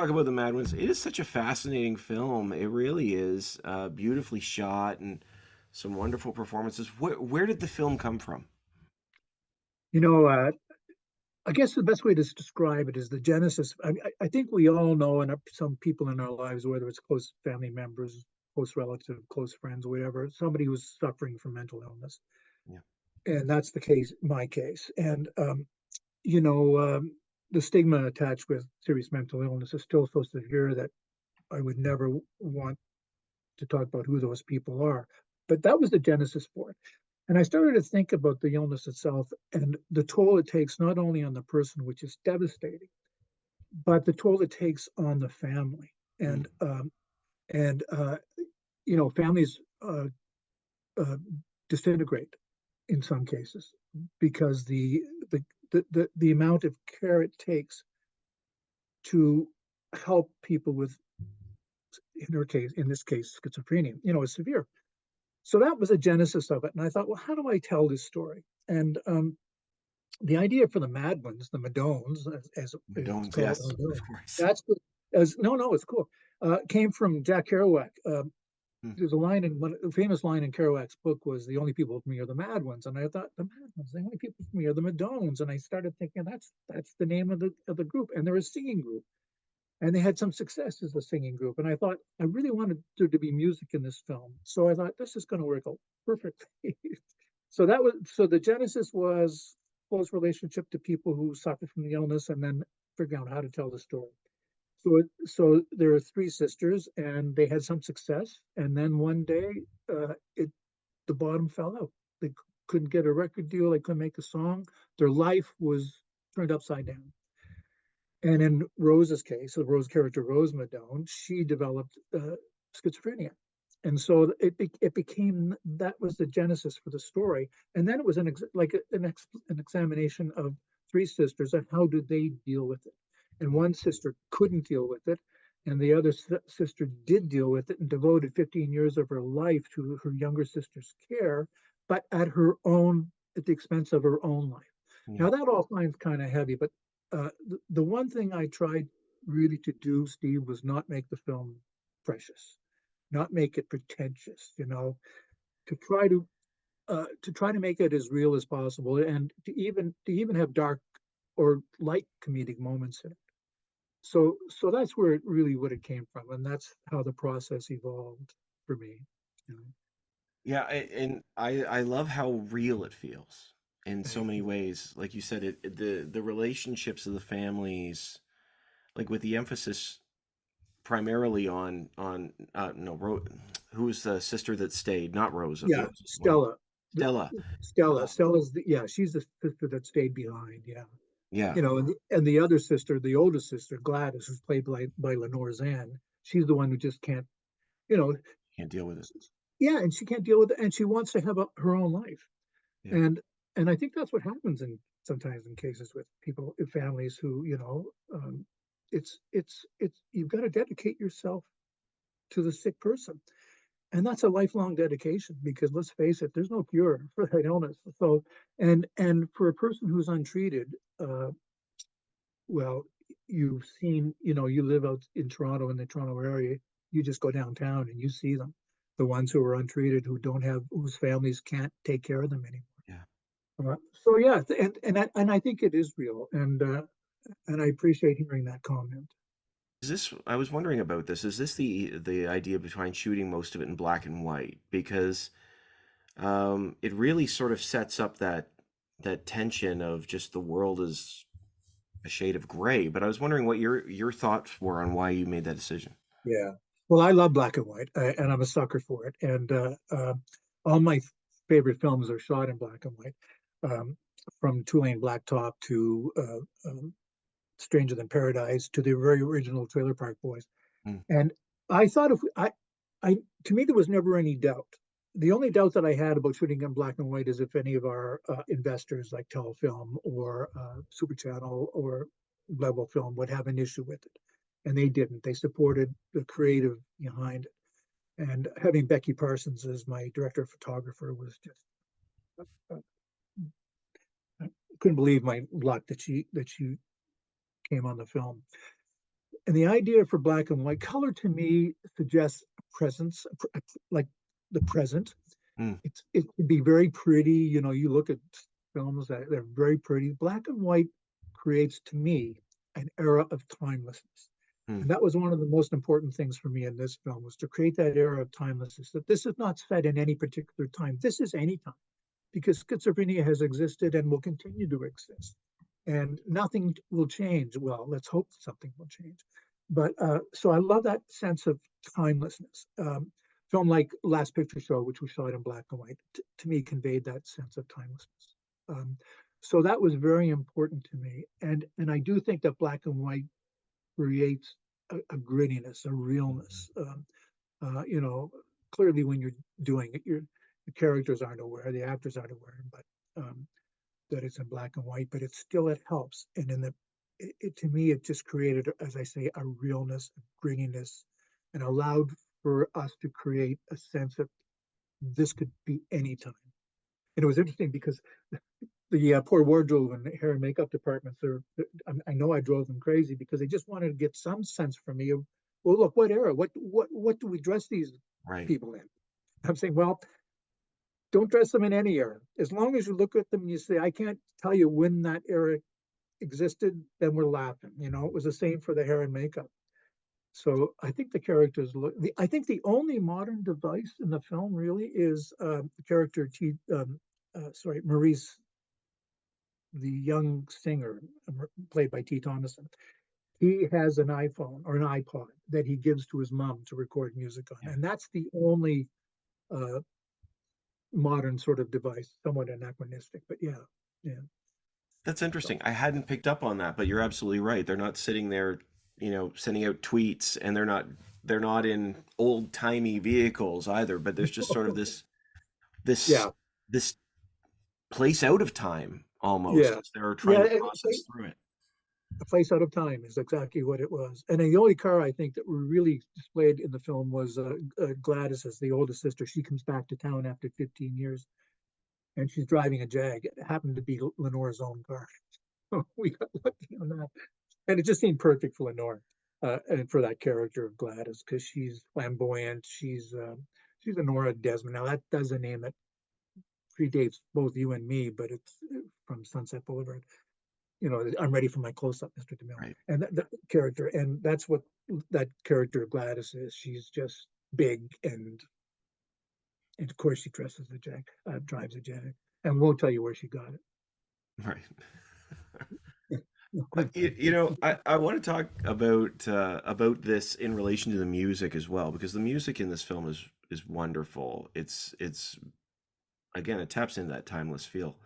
talk about The Mad Ones. It is such a fascinating film. It really is beautifully shot and some wonderful performances. Where did the film come from? You know, I guess the best way to describe it is the genesis. I think we all know, and some people in our lives, whether it's close family members, close relative, close friends, whatever, somebody who's suffering from mental illness, Yeah. and that's the case, my case. And you know, the stigma attached with serious mental illness is still so severe that I would never want to talk about who those people are. But that was the genesis for it. And I started to think about the illness itself and the toll it takes not only on the person, which is devastating, but the toll it takes on the family. Mm. And you know, families uh, disintegrate in some cases because the amount of care it takes to help people with, in this case, schizophrenia, you know, is severe. So that was the genesis of it. And I thought, well, how do I tell this story? And the idea for the Mad Ones, the Madones, as it's Madones, called, yes, of course. that's as no, no, it's cool. Came from Jack Kerouac. Mm. There's a line in one a famous line in Kerouac's book was the only people with me are the Mad Ones, and I thought the Mad Ones, the only people with me are the Madones, and I started thinking that's the name of the group, and they're a singing group, and they had some success as a singing group, and I thought I really wanted there to be music in this film, so I thought this is going to work out perfectly. So the genesis was close relationship to people who suffer from the illness, and then figuring out how to tell the story. So there are three sisters, and they had some success, and then one day, it the bottom fell out. They couldn't get a record deal. They couldn't make a song. Their life was turned upside down. And in Rose's case, the Rose character, Rose Madone, she developed schizophrenia. And so it became that was the genesis for the story. And then it was an examination of three sisters and how did they deal with it. And one sister couldn't deal with it, and the other sister did deal with it and devoted 15 years of her life to her younger sister's care, but at the expense of her own life. Yeah. Now that all sounds kind of heavy, but the one thing I tried really to do, Steve, was not make the film precious, not make it pretentious, you know, to try to make it as real as possible, and to even have dark or light comedic moments in it. So that's where it really what it came from, and that's how the process evolved for me. You know? Yeah, and I love how real it feels in so Thank many you. ways. Like you said, the relationships of the families, like with the emphasis primarily on no who was the sister that stayed, not Rosa, Yeah, well, Stella. The, Stella. Stella's yeah, she's the sister that stayed behind. Yeah. Yeah, You know, and the other sister, the oldest sister, Gladys, who's played by Lenore Zann, she's the one who just can't, you know, can't deal with it. yeah, and she can't deal with it, and she wants to have her own life, Yeah. and and I think that's what happens in sometimes in cases with people, families who, it's you've got to dedicate yourself to the sick person, and that's a lifelong dedication because let's face it, there's no cure for that illness. So, and for a person who's untreated, well, you've seen, you live out in Toronto, in the Toronto area, you just go downtown and you see them, the ones who are untreated, whose families can't take care of them anymore. Yeah. So yeah, and I think it is real, and I appreciate hearing that comment. Is this, I was wondering about this. Is this the idea behind shooting most of it in black and white? Because it really sort of sets up that tension of just the world is a shade of gray. But I was wondering what your thoughts were on why you made that decision. Yeah. Well, I love black and white, and I'm a sucker for it. And all my favorite films are shot in black and white, um, from Two-Lane Blacktop to Stranger Than Paradise to the very original Trailer Park Boys. Mm. And I thought if I to me there was never any doubt. The only doubt that I had about shooting in black and white is if any of our investors like Telefilm or Super Channel or Level Film would have an issue with it, and they didn't. They supported the creative behind it. And having Becky Parsons as my director of photographer was just uh, I couldn't believe my luck that she came on the film. and the idea for black and white color to me suggests presence, like the present. Mm, It can be very pretty. You know, you look at films that they're very pretty. Black and white creates to me an era of timelessness. mm, And that was one of the most important things for me in this film, was to create that era of timelessness, that this is not set in any particular time. This is any time, because schizophrenia has existed and will continue to exist. And nothing will change. Well, let's hope something will change. But so I love that sense of timelessness. Film like Last Picture Show, which was shot in black and white, to me conveyed that sense of timelessness. Um, so that was very important to me, and I do think that black and white creates a grittiness, a realness. You know, clearly when you're doing it, the characters aren't aware, the actors aren't aware, but that it's in black and white. But it still, it helps. And in the to me, it just created, as I say, a realness, a grittiness, and allowed for us to create a sense of this could be any time. And it was interesting because the poor wardrobe and hair and makeup departments are, I know I drove them crazy because they just wanted to get some sense from me of, well, look, what era, what do we dress these right. people in? I'm saying, well, don't dress them in any era. As long as you look at them and you say, I can't tell you when that era existed, then we're laughing. You know, it was the same for the hair and makeup. So I think the characters look. I think the only modern device in the film really is the character sorry, Maurice, the young singer played by T. Thomason. He has an iPhone or an iPod that he gives to his mom to record music on, Yeah. and that's the only uh, modern sort of device, somewhat anachronistic. But yeah, yeah. That's So interesting. I hadn't picked up on that, but you're absolutely right. They're not sitting there, sending out tweets, and they're not in old-timey vehicles either, but there's just sort of this yeah, this place out of time almost yeah, as they're yeah. trying to process through it. A place out of time is exactly what it was. And the only car I think that were really displayed in the film was Gladys as the oldest sister. She comes back to town after 15 years, and she's driving a Jag. It happened to be Lenore's own car. We got lucky on that. And it just seemed perfect for Lenore, and for that character of Gladys, because she's flamboyant. She's Honora Desmond. Now that's a name that predates both you and me, but it's from Sunset Boulevard. You know, I'm ready for my close up, Mr. DeMille. Right. And that character, and that's what that character of Gladys is. She's just big, and of course she dresses a Jag, drives a Jag, and won't tell you where she got Right. it. I want to talk about this in relation to the music as well, because the music in this film is wonderful. It's again, it taps into that timeless feel.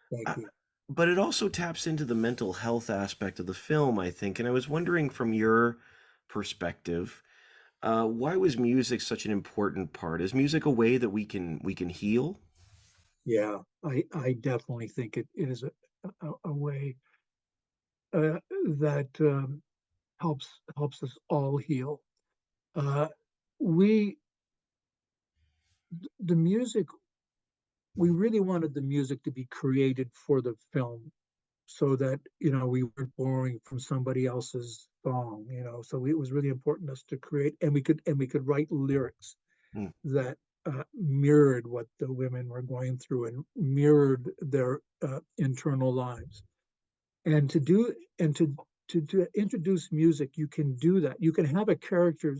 Thank Uh, you. but it also taps into the mental health aspect of the film, I think. And I was wondering, from your perspective, why was music such an important part? Is music a way that we can heal? Yeah, I definitely think it is a way that helps us all heal. Uh, we the music we really wanted the music to be created for the film, so that we weren't borrowing from somebody else's song. So it was really important to us to create, and we could write lyrics Mm, that mirrored what the women were going through and mirrored their internal lives. And to introduce music, you can do that. You can have a character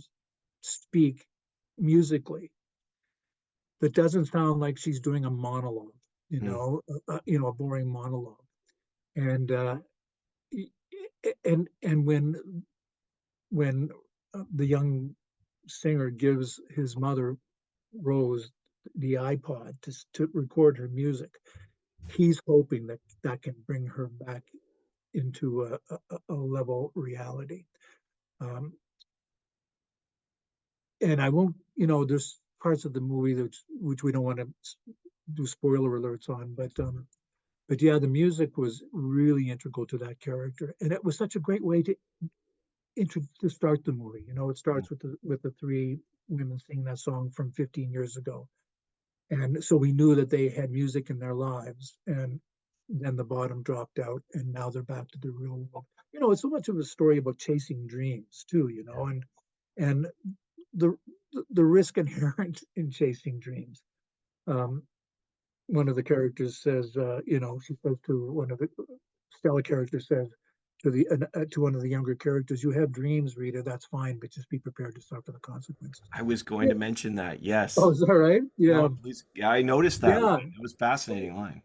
speak musically that doesn't sound like she's doing a monologue, mm, a boring monologue. And and when the young singer gives his mother Rose the iPod to record her music, he's hoping that that can bring her back into a level reality. Um, and I won't, there's parts of the movie which we don't want to do spoiler alerts on, but yeah, the music was really integral to that character, and it was such a great way to start the movie. It mm. starts with the three women singing that song from 15 years ago, and so we knew that they had music in their lives, and then the bottom dropped out, and now they're back to the real world. It's so much of a story about chasing dreams too, and the the risk inherent in chasing dreams. Um, One of the characters says, she says to one of the Stella character says to one of the younger characters, "You have dreams, Rita. That's fine, but just be prepared to suffer the consequences." I was going Yeah. to mention that. Oh, Yes. is that right? No, Yeah, please. Yeah, I noticed that line. yeah. It was a fascinating line.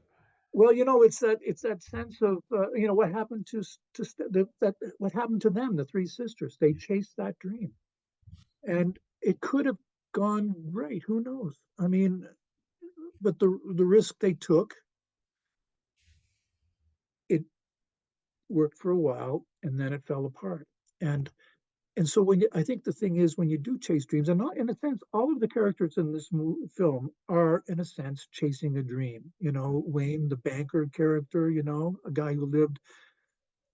Well, it's that sense of what happened what happened to them, the three sisters. They chased that dream, and it could have gone right. Who knows? I mean, but the risk they took, it worked for a while, and then it fell apart. And so I think the thing is when you do chase dreams, and not in a sense, all of the characters in this film are in a sense chasing a dream. Wayne, the banker character, a guy who lived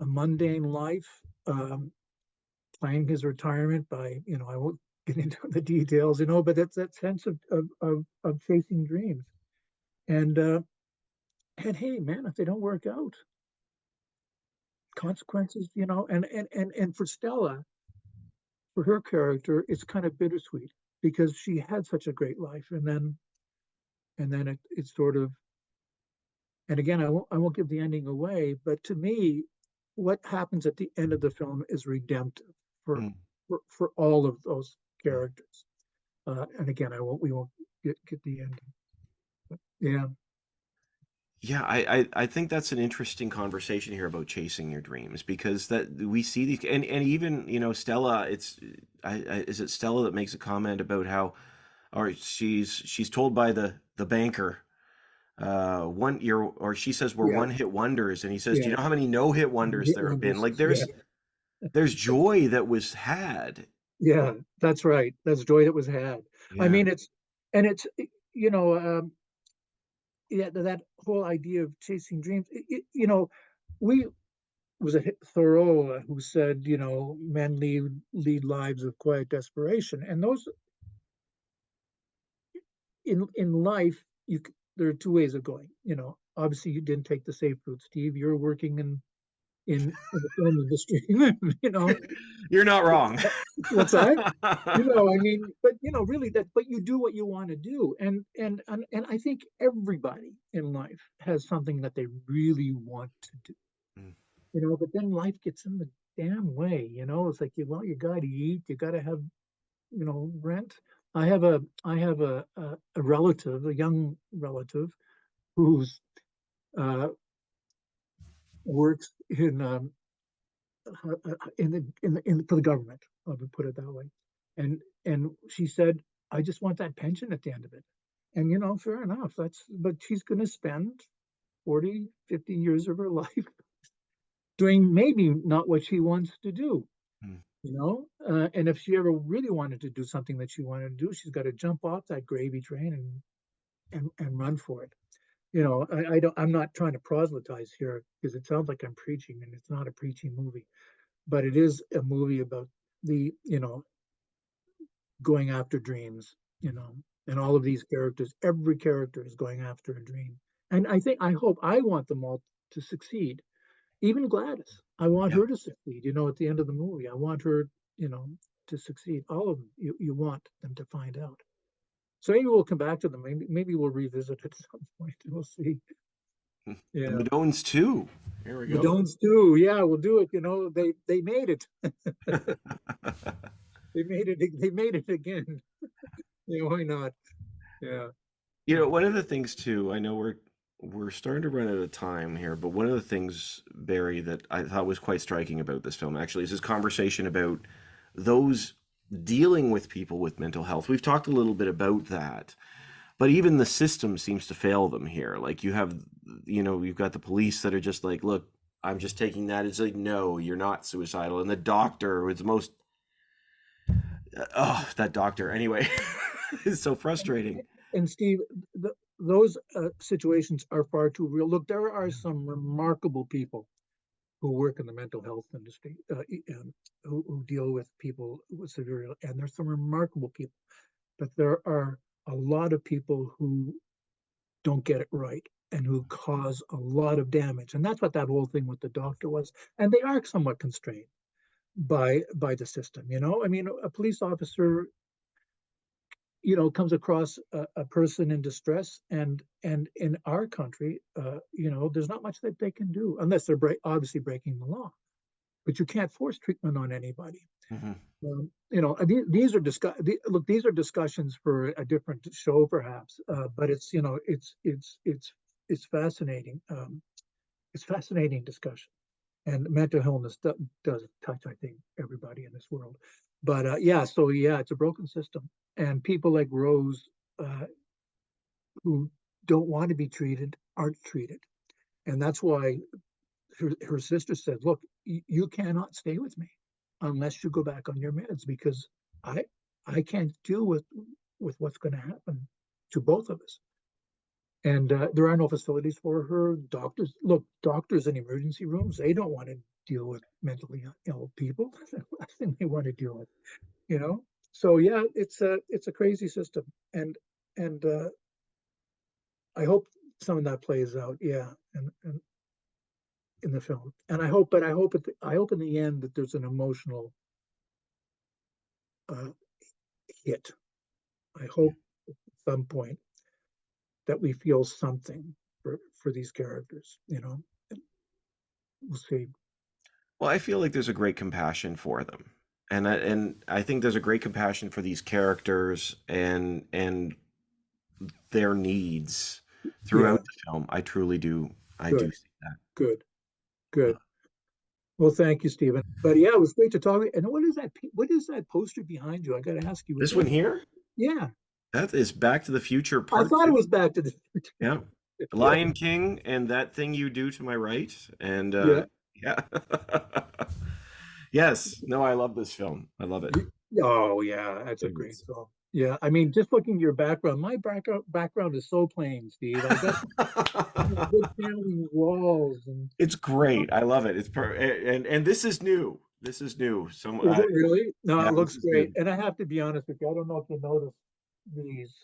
a mundane life, planning his retirement by, I won't get into the details, but it's that sense of chasing dreams. And and hey, man, if they don't work out, consequences, and for Stella, for her character, it's kind of bittersweet because she had such a great life, and then it sort of, and again, I won't give the ending away, but to me, what happens at the end of the film is redemptive for Mm, for all of those mm. characters. And again, we won't get the ending. But yeah, Yeah, I think that's an interesting conversation here about chasing your dreams because that we see these and even Stella, is it Stella that makes a comment about how or she's told by the banker one year or she says we're yeah, one hit wonders and he says do you yeah. know how many no hit wonders Hit there have been wonders. like Yeah, there's joy that was had. yeah. That's right. That's joy that was had. I Yeah. mean, it's you know yeah, that whole idea of chasing dreams. We was a Thoreau who said, men lead lives of quiet desperation, and those in life, there are two ways of going. Obviously, you didn't take the safe route, Steve. You're working in the film industry. you know, You're not wrong. what's that? I mean, but really but you do what you want to do, and I think everybody in life has something that they really want to do. Mm, But then life gets in the damn way. It's like you got to eat, you got to have rent. I have a relative, a young relative, who's uh, works for the government. Let me put it that way. And she said, I just want that pension at the end of it. And fair enough. But she's going to spend 40, 50 years of her life doing maybe not what she wants to do. mm. And if she ever really wanted to do something that she wanted to do, she's got to jump off that gravy train and run for it. I'm not trying to proselytize here because it sounds like I'm preaching, and it's not a preaching movie, but it is a movie about the going after dreams. And all of these characters, every character is going after a dream, and I want them all to succeed. Even Gladys, I want Yeah. her to succeed. At the end of the movie, I want her, you know, to succeed. All of them, you want them to find out. So maybe we'll come back to them. Maybe we'll revisit at some point. We'll see. The Yeah, Madones too. Here we go. Madones too. Yeah, we'll do it. They made it. They made it. They made it again. Yeah, why not? Yeah, yeah, One of the things too, I know we're starting to run out of time here, but one of the things, Barry, that I thought was quite striking about this film actually is this conversation about those dealing with people with mental health. We've talked a little bit about that, but even the system seems to fail them here. Like you've got the police that are just like, look, I'm just taking that. It's like, no, you're not suicidal. And the doctor was the most, oh, that doctor. Anyway, it's so frustrating. and Steve, those situations are far too real. Look, there are some remarkable people who work in the mental health industry, who deal with people with severe, and there's some remarkable people, but there are a lot of people who don't get it right. and who cause a lot of damage. And that's what that whole thing with the doctor was. And they are somewhat constrained by the system. I mean, a police officer, comes across a person in distress, and in our country, there's not much that they can do unless they're obviously breaking the law. But you can't force treatment on anybody. Hmm. These are look, these are discussions for a different show, perhaps. But it's fascinating. It's fascinating discussion, and mental illness does touch, I think, everybody in this world. But yeah, so yeah, it's a broken system, and people like Rose, uh, who don't want to be treated, aren't treated, and that's why her sister said, "Look, you cannot stay with me unless you go back on your meds, because I I can't deal with what's going to happen to both of us." And there are no facilities for her. Doctors in emergency rooms, they don't want to deal with mentally ill people. That's the last thing they want to deal with, you know. So yeah, it's a crazy system, and I hope some of that plays out. Yeah, and in the film, and I hope in the end that there's an emotional uh, hit. I hope at some point that we feel something for these characters. We'll see. Well, I feel like there's a great compassion for them. And I think there's a great compassion for these characters and their needs Yeah, throughout the film. I truly do. I do good, see that. good, good. Well, thank you, Stephen. But yeah, it was great to talk. And what is that? What is that poster behind you? I got to ask you. Was This that? one here, Yeah, that is Back to the Future I Part thought it 2. was Back to the Future. Yeah. Yeah, Lion King and That Thing You Do to My Right. And yeah. yeah. Yes. No, I love this film. I love it. Oh, yeah, that's a great It's- film. Yeah, I mean, just looking at your background, my background is so plain, Steve. I got good family walls, and It's great. I love it. And this is new. This is new. So is it really? No, yeah, it this looks is great. new. And I have to be honest with you, I don't know if you noticed these.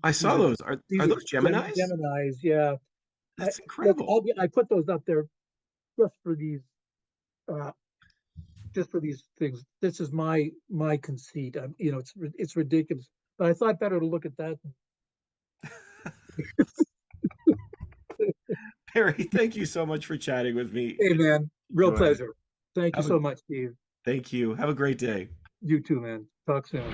I These saw are those. these Are are those Geminis? Geminis. Yeah. That's Look, incredible. I put those up there just for these uh, just for these things. This is my conceit. It's ridiculous, but I thought better to look at that. Harry, thank you so much for chatting with me. Hey, man, real Enjoyed it. pleasure. Thank you Have a so much, Steve. Thank you. Have a great day. You too, man. Talk soon.